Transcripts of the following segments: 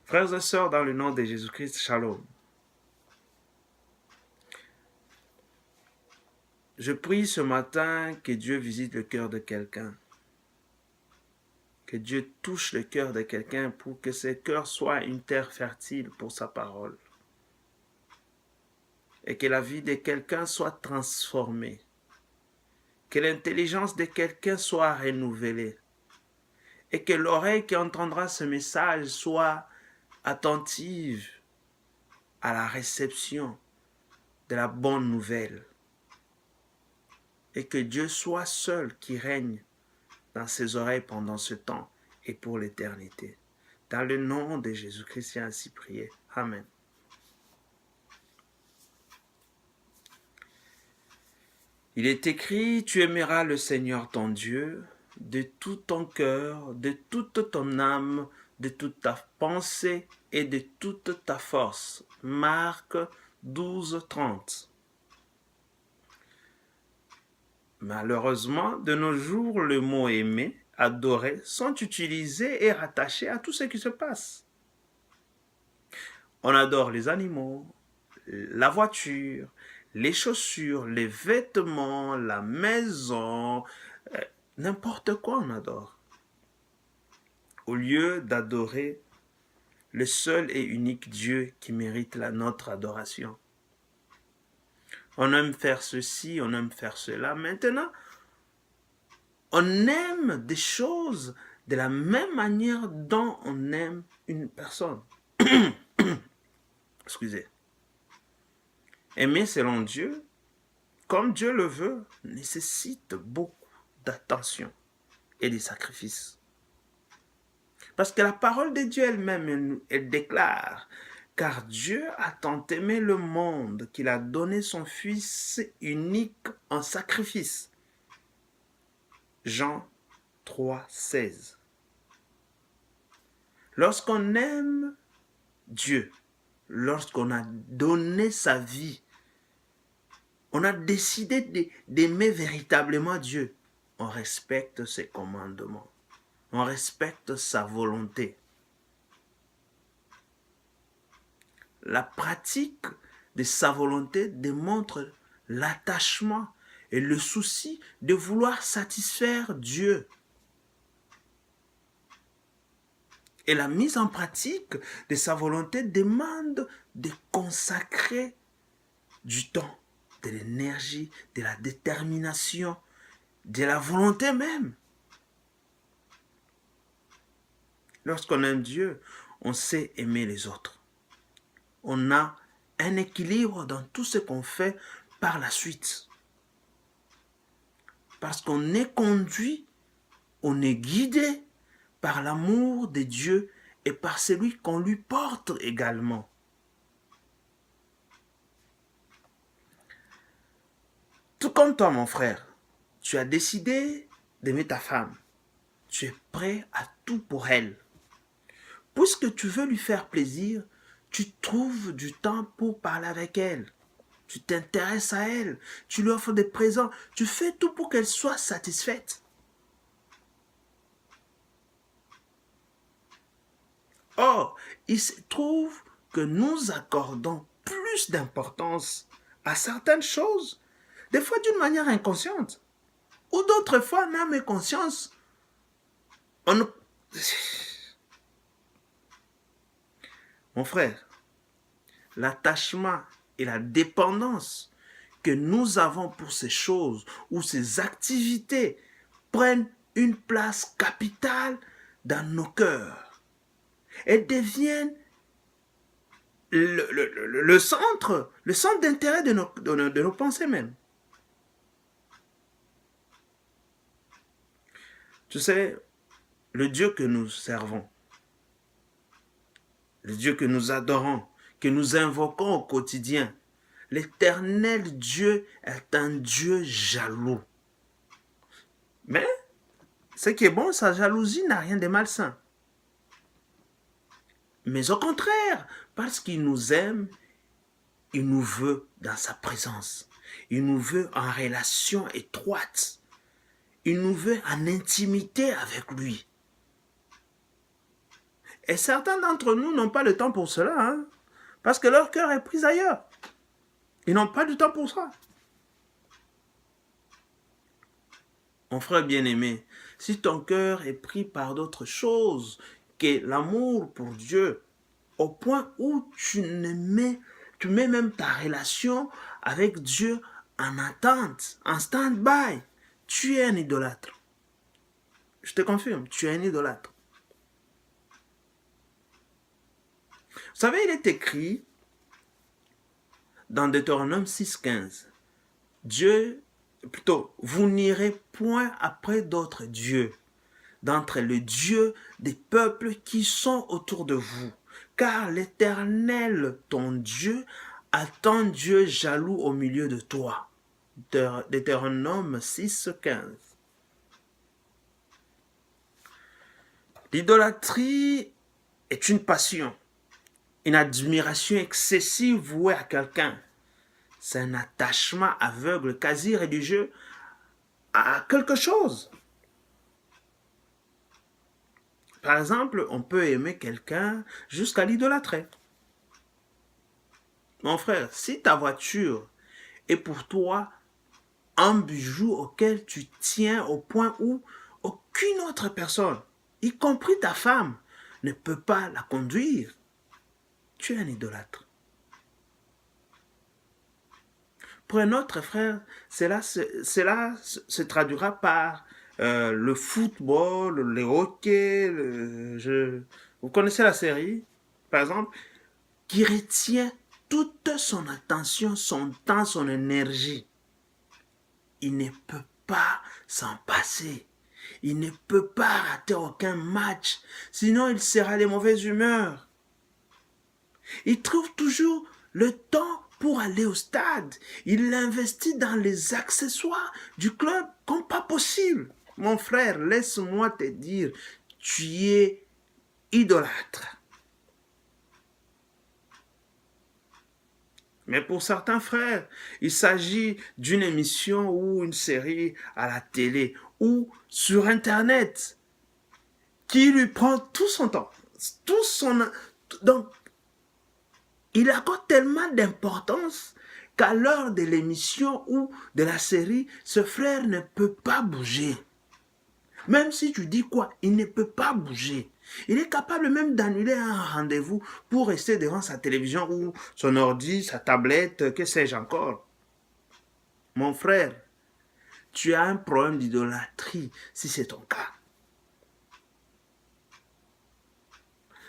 Frères et sœurs, dans le nom de Jésus-Christ, shalom. Je prie ce matin que Dieu visite le cœur de quelqu'un. Que Dieu touche le cœur de quelqu'un pour que ce cœur soit une terre fertile pour sa parole. Et que la vie de quelqu'un soit transformée. Que l'intelligence de quelqu'un soit renouvelée. Et que l'oreille qui entendra ce message soit attentive à la réception de la bonne nouvelle. Et que Dieu soit seul qui règne dans ses oreilles pendant ce temps et pour l'éternité. Dans le nom de Jésus-Christ, j'ai ainsi prié. Amen. Il est écrit, tu aimeras le Seigneur ton Dieu de tout ton cœur, de toute ton âme, de toute ta pensée et de toute ta force. Marc 12, 30. Malheureusement, de nos jours, le mot aimer, adorer, sont utilisés et rattachés à tout ce qui se passe. On adore les animaux, la voiture, les chaussures, les vêtements, la maison, n'importe quoi on adore. Au lieu d'adorer le seul et unique Dieu qui mérite notre adoration. On aime faire ceci, on aime faire cela. Maintenant, on aime des choses de la même manière dont on aime une personne. Excusez. Aimer selon Dieu, comme Dieu le veut, nécessite beaucoup d'attention et de sacrifices. Parce que la parole de Dieu elle-même, elle déclare, car Dieu a tant aimé le monde qu'il a donné son Fils unique en sacrifice. Jean 3, 16. Lorsqu'on aime Dieu, lorsqu'on a donné sa vie, on a décidé d'aimer véritablement Dieu, on respecte ses commandements, on respecte sa volonté. La pratique de sa volonté démontre l'attachement et le souci de vouloir satisfaire Dieu. Et la mise en pratique de sa volonté demande de consacrer du temps, de l'énergie, de la détermination, de la volonté même. Lorsqu'on aime Dieu, on sait aimer les autres. On a un équilibre dans tout ce qu'on fait par la suite. Parce qu'on est conduit, on est guidé par l'amour de Dieu et par celui qu'on lui porte également. Tout comme toi, mon frère, tu as décidé d'aimer ta femme. Tu es prêt à tout pour elle. Puisque tu veux lui faire plaisir, tu trouves du temps pour parler avec elle. Tu t'intéresses à elle, tu lui offres des présents, tu fais tout pour qu'elle soit satisfaite. Or, il se trouve que nous accordons plus d'importance à certaines choses, des fois d'une manière inconsciente, ou d'autres fois même inconsciente. Mon frère, l'attachement et la dépendance que nous avons pour ces choses ou ces activités prennent une place capitale dans nos cœurs et deviennent le centre d'intérêt de nos pensées même. Tu sais, le Dieu que nous servons, le Dieu que nous adorons, que nous invoquons au quotidien, l'Éternel Dieu est un Dieu jaloux. Mais ce qui est bon, sa jalousie n'a rien de malsain. Mais au contraire, parce qu'il nous aime, il nous veut dans sa présence. Il nous veut en relation étroite. Il nous veut en intimité avec lui. Et certains d'entre nous n'ont pas le temps pour cela, hein, parce que leur cœur est pris ailleurs. Ils n'ont pas du temps pour ça. Mon frère bien-aimé, si ton cœur est pris par d'autres choses que l'amour pour Dieu, au point où tu mets même ta relation avec Dieu en attente, en stand-by, tu es un idolâtre. Je te confirme, tu es un idolâtre. Vous savez, il est écrit dans Deutéronome 6,15, vous n'irez point après d'autres dieux, d'entre les dieux des peuples qui sont autour de vous, car l'Éternel, ton Dieu, a tant Dieu jaloux au milieu de toi. Deutéronome 6,15. L'idolâtrie est une passion, une admiration excessive vouée à quelqu'un. C'est un attachement aveugle, quasi religieux, à quelque chose. Par exemple, on peut aimer quelqu'un jusqu'à l'idolâtrer. Mon frère, si ta voiture est pour toi un bijou auquel tu tiens au point où aucune autre personne, y compris ta femme, ne peut pas la conduire, tu es un idolâtre. Pour un autre frère, cela se traduira par le football, le hockey, vous connaissez la série, par exemple, qui retient toute son attention, son temps, son énergie. Il ne peut pas s'en passer. Il ne peut pas rater aucun match, sinon il sera de mauvaise humeur. Il trouve toujours le temps pour aller au stade. Il investit dans les accessoires du club comme pas possible. Mon frère, laisse-moi te dire, tu es idolâtre. Mais pour certains frères, il s'agit d'une émission ou une série à la télé ou sur Internet qui lui prend tout son temps. Donc, il accorde tellement d'importance qu'à l'heure de l'émission ou de la série, ce frère ne peut pas bouger. Même si tu dis quoi, il ne peut pas bouger. Il est capable même d'annuler un rendez-vous pour rester devant sa télévision ou son ordi, sa tablette, que sais-je encore. Mon frère, tu as un problème d'idolâtrie si c'est ton cas.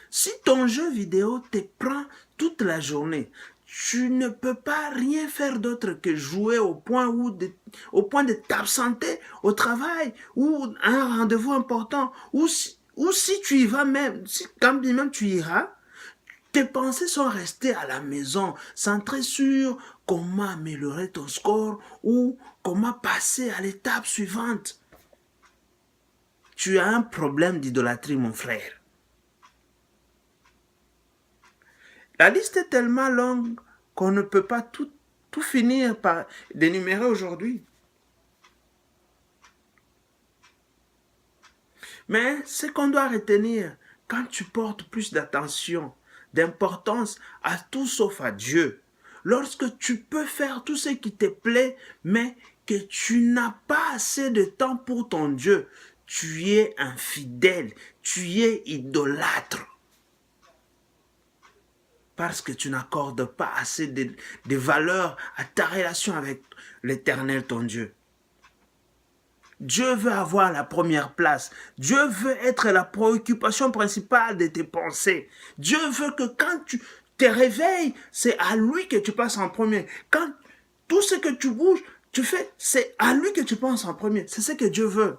Si ton jeu vidéo te prend toute la journée, tu ne peux pas rien faire d'autre que jouer au point de t'absenter au travail ou à un rendez-vous important. Ou si tu y vas même, quand bien même tu iras, tes pensées sont restées à la maison, centrées sur comment améliorer ton score ou comment passer à l'étape suivante. Tu as un problème d'idolâtrie, mon frère. La liste est tellement longue qu'on ne peut pas tout finir par d'énumérer aujourd'hui. Mais ce qu'on doit retenir, quand tu portes plus d'attention, d'importance à tout sauf à Dieu, lorsque tu peux faire tout ce qui te plaît, mais que tu n'as pas assez de temps pour ton Dieu, tu es infidèle, tu es idolâtre. Parce que tu n'accordes pas assez de valeur à ta relation avec l'Éternel, ton Dieu. Dieu veut avoir la première place. Dieu veut être la préoccupation principale de tes pensées. Dieu veut que quand tu te réveilles, c'est à lui que tu passes en premier. Quand tout ce que tu bouges, tu fais, c'est à lui que tu penses en premier. C'est ce que Dieu veut.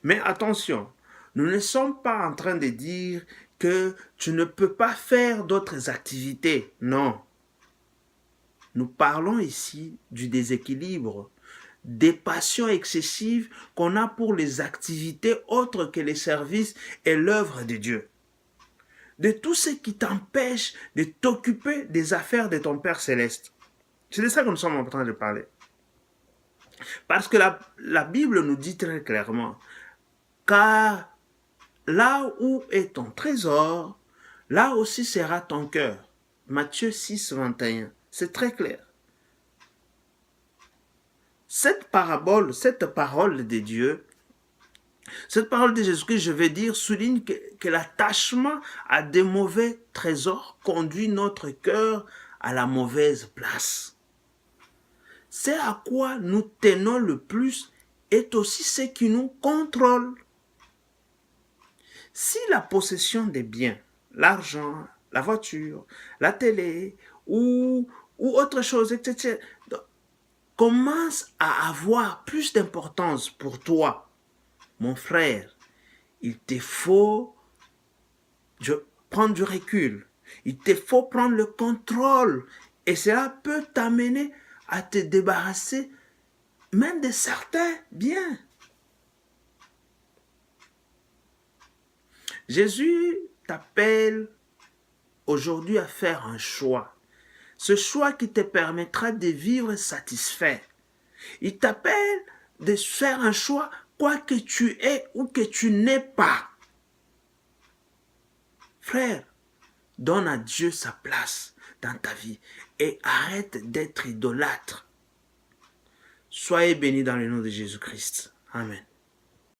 Mais attention, nous ne sommes pas en train de dire que tu ne peux pas faire d'autres activités. Non. Nous parlons ici du déséquilibre, des passions excessives qu'on a pour les activités autres que les services et l'œuvre de Dieu. De tout ce qui t'empêche de t'occuper des affaires de ton Père Céleste. C'est de ça que nous sommes en train de parler. Parce que la Bible nous dit très clairement, car là où est ton trésor, là aussi sera ton cœur. Matthieu 6, 21. C'est très clair. Cette parabole, cette parole de Dieu, cette parole de Jésus-Christ, je vais dire, souligne que l'attachement à des mauvais trésors conduit notre cœur à la mauvaise place. C'est à quoi nous tenons le plus est aussi ce qui nous contrôle. Si la possession des biens, l'argent, la voiture, la télé ou autre chose, etc., commence à avoir plus d'importance pour toi, mon frère, il te faut prendre du recul. Il te faut prendre le contrôle. Et cela peut t'amener à te débarrasser même de certains biens. Jésus t'appelle aujourd'hui à faire un choix. Ce choix qui te permettra de vivre satisfait. Il t'appelle de faire un choix, quoi que tu aies ou que tu n'aies pas. Frère, donne à Dieu sa place dans ta vie et arrête d'être idolâtre. Soyez bénis dans le nom de Jésus-Christ. Amen.